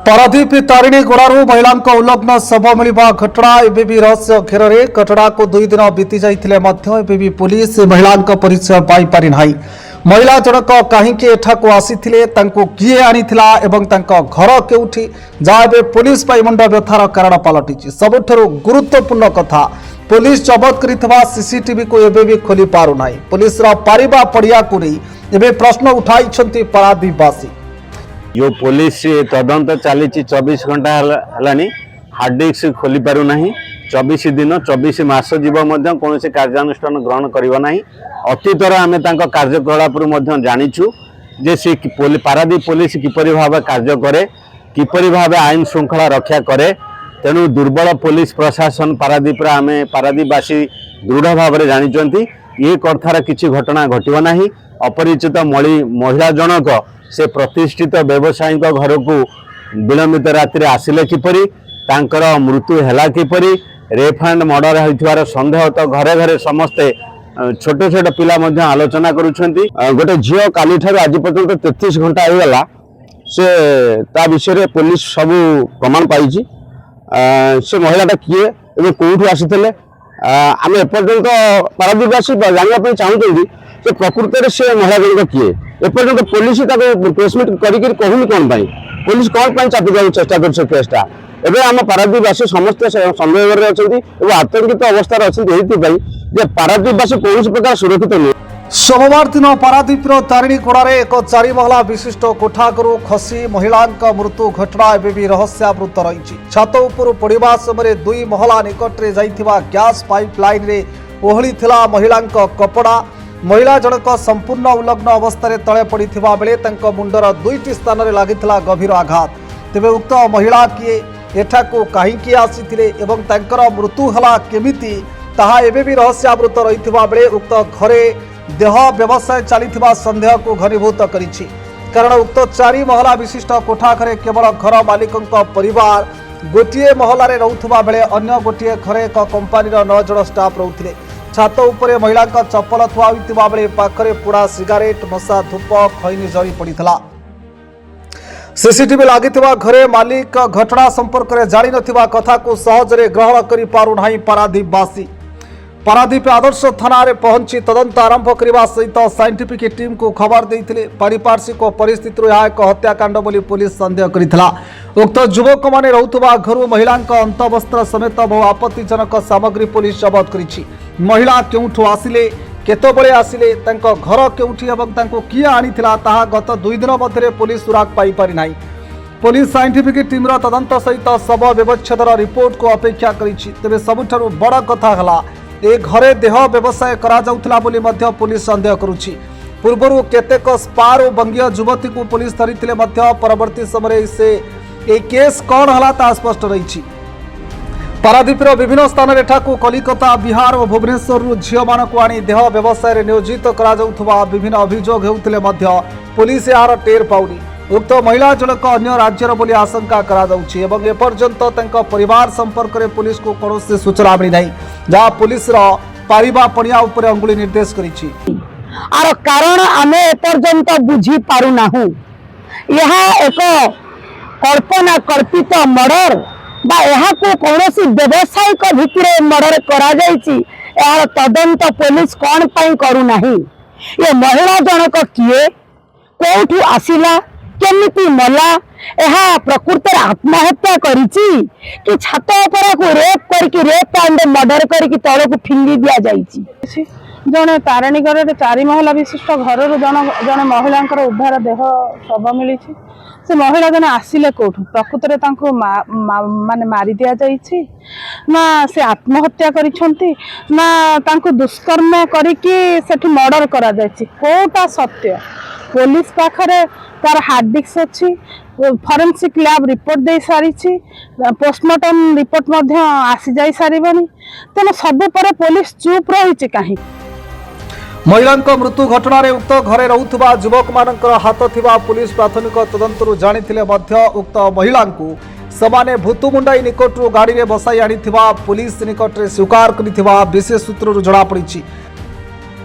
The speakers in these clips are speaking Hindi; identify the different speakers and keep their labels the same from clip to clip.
Speaker 1: पारादीप तारिणी गोड़ारू महिला उल्लग्न शव मिलवा घटना एवं भी रहस्य घेर में घटना को 2 दिन बीती जाते भी पुलिस महिला परिचय पाई पारि नाही। महिला जनक कहीं एठाक आसी किए आनी घर केउठी जहाँ पुलिस मुंड व्यथार कारण पलटि सबुठारु गुरुत्वपूर्ण कथा पुलिस जबत कर सीसीटीवी को एबे भी खोली पारु नाही। पुलिस पारिबा पड़िया को नहीं एबे प्रश्न उठाई पारादीपवासी।
Speaker 2: यो पुलिस तदंत चली 24 घंटा है हार्ड डिस्क खोली पारु नहीं। 24 दिन 24 मास जीव कौन से कार्यानुष्ठान ग्रहण करना। अतीतर आम कार्यकलाप जाचु जे सी पारादीप पुलिस किपरि भाव कार्य करे किपरि भाव आईन श्रृंखला रक्षा करे। तेणु दुर्बल पुलिस प्रशासन पारादीप आम पारादीपवासी दृढ़ भाव में जानी ये कथार किसी घटना घटव ना। अपरिचित महिला जनक से प्रतिष्ठित व्यवसायी घर को विलंबित राति आसिले किपरि तांकर मृत्यु है किपरि रेप एंड मर्डर होइथिवार संदेह तो घरे घरे समस्ते छोट छोट पिला आलोचना करुछंती। गोटे झील काली ठार आज पर्यंत 33 घंटा होगला से ता विषय पुलिस सब प्रमाण पाई। से महिलाटा किए एवं कौटू आसी आम एपर्यंत पारादीपवासी जानवाई चाहूँ कि प्रकृत से महिला जनक किए एपर्यंत पुलिस प्रेसमिट करी कहूनी कौन पुलिस कौन चापी देवाक चेष्टा कर केसटा एवं आम पारादीपवासी समस्त संदेह अच्छा आतंकित अवस्था अच्छा पारादीपवासी कौन प्रकार सुरक्षित नुह।
Speaker 1: सोमवार दिन पारादीप तारिणी गोड़े एक 4 महला विशिष्ट कोठाघर खसी महिला मृत्यु घटना एवं भी रहस्यावृत रही। छात उपर पड़ा समय 2 महला निकट में जाइथिबा गैस पाइप लाइन रे ओहली महिला कपड़ा। महिला जनक संपूर्ण उल्लग्न अवस्था तले पड़ा बेले मुंडर 2टी स्थान में लगी गभीर आघात। तेबे उक्त महिला किए एठाकू कहीं आसी मृत्यु है केमिति ताहा एबे भी रहस्यावृत रही बेले उक्त घरे देह व्यवसाय चली संदेह को घनीभूत करिछि। कारण उक्त 4 महला विशिष्ट कोठा घरे केवल घर मालिक परिवार गोटे महल रोथुबा बेले अन्य गोटे घरे एक कंपानीर 9 जन स्टाफ रोते। छात उपरे महिला चप्पल थुआ होइतिबा बेले पाखरे पुड़ा सिगारेट मशा धूप खैनी जरी पड़िथला। सीसीटीवी लागिथिबा घरे मालिक घटना संपर्क में जानी नथिबा कथा को सहजरे ग्रहण करि पारु नाही पारादीपवासी। पारादीप आदर्श थाना रे पहुंची तदंत आरंभ करने सहित साइंटिफिक टीम को खबर देते पारिपार्श्विक परिस्थिति यह एक हत्याकांड बोली पुलिस संदेह करथिला। उक्त युवक माने रहुतबा घर महिला अंतवस्त्र समेत बहु आपत्तिजनक सामग्री पुलिस जबत करिछि। महिला केउठु आसिले केतबळे आसिले घर केउठी एवं किए आनिथिला ताहा गत 2 दिन मध्य पुलिस सुराग पाई पारि नाही। पुलिस साइंटिफिक टीम तदंत सहित शव व्यवच्छेदर रिपोर्ट को अपेक्षा करिछि। तेबे सबुठारु बड़ कथा हला ए घरे देह व्यवसाय करा जाउथला बोली मध्य पुलिस संदेह करुछि। पूर्वरु केतेक स्पार और बंगीय युवती को पुलिस धरिथिले मध्य परवर्ती समय से ए केस कौन हला ता स्पष्ट रही। पारादीपर विभिन्न स्थान एठाकू कलिकता बिहार और भुवनेश्वर झील मानक आनी देह व्यवसाय नियोजित करा जाउथबा विभिन्न अभियोग हेउथिले मध्य पुलिस यार टेर पाउनी। उक्त महिला जनक अन्य राज्यर बोली आशंका करा जाउछि एवं एपर्यंत तांका परिवार संपर्क में पुलिस को कौनसी सूचना मिली नहीं जहाँ पुलिस पारिबा पड़िया उपर अंगुली निर्देश करिछि।
Speaker 3: आर कारण आमे एपर्यंत बुझी पारु नाहु। यह एक कल्पना कल्पित मर्डर बा यह को कौनसी व्यवसायिक भित्तिरे मर्डर करा जाइछि। यार तदंत पुलिस कौन पाई करू नाही। ये महिला जनक किए कोठू आसिला केमिति मला यह प्रकृत आत्महत्या करिछि कि छात ऊपर को रेप करके रेप एंड मर्डर करके तल को फिंगी दिया जाइछि। जने तारिणीगढ़ 4 महला विशिष्ट घर जने महिला उद्धार देह शव मिली। से महिला जने आसिले कोठू प्रकृत माने मारी दिया जाइछि ना से आत्महत्या करिछंती ना तांको दुष्कर्म करके सेठी मर्डर करा जाइछि। कोटा सत्य पुलिस पाखरे तार हार्ड डिस्क अच्छी फॉरेंसिक लैब रिपोर्ट दे सारी पोस्टमार्टम रिपोर्ट मध्य आसी जाई सारिबनी। तेना सब पर पुलिस चुप रही कहीं।
Speaker 1: महिला मृत्यु घटना रे उक्त घरे रहुथबा युवक मानकर हाथ थिबा पुलिस प्राथमिक तदंतरु जानिथिले मध्य उक्त महिला को समाने भूतुमुंडाई निकटरू गाड़ी रे बसाई आनिथिबा पुलिस निकट रे स्वीकार करिथिबा विशेष सूत्ररु जणा पड़िछि।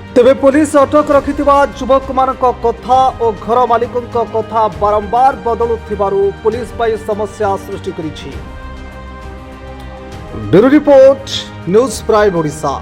Speaker 1: तेबे पुलिस अटक रखिथिबा युवक मानक कथा और घर मालिकों कथा बारंबार बदलुथिबारु पुलिस पाई समस्या सृष्टि करिछि। Bureau report News Prime Odisha.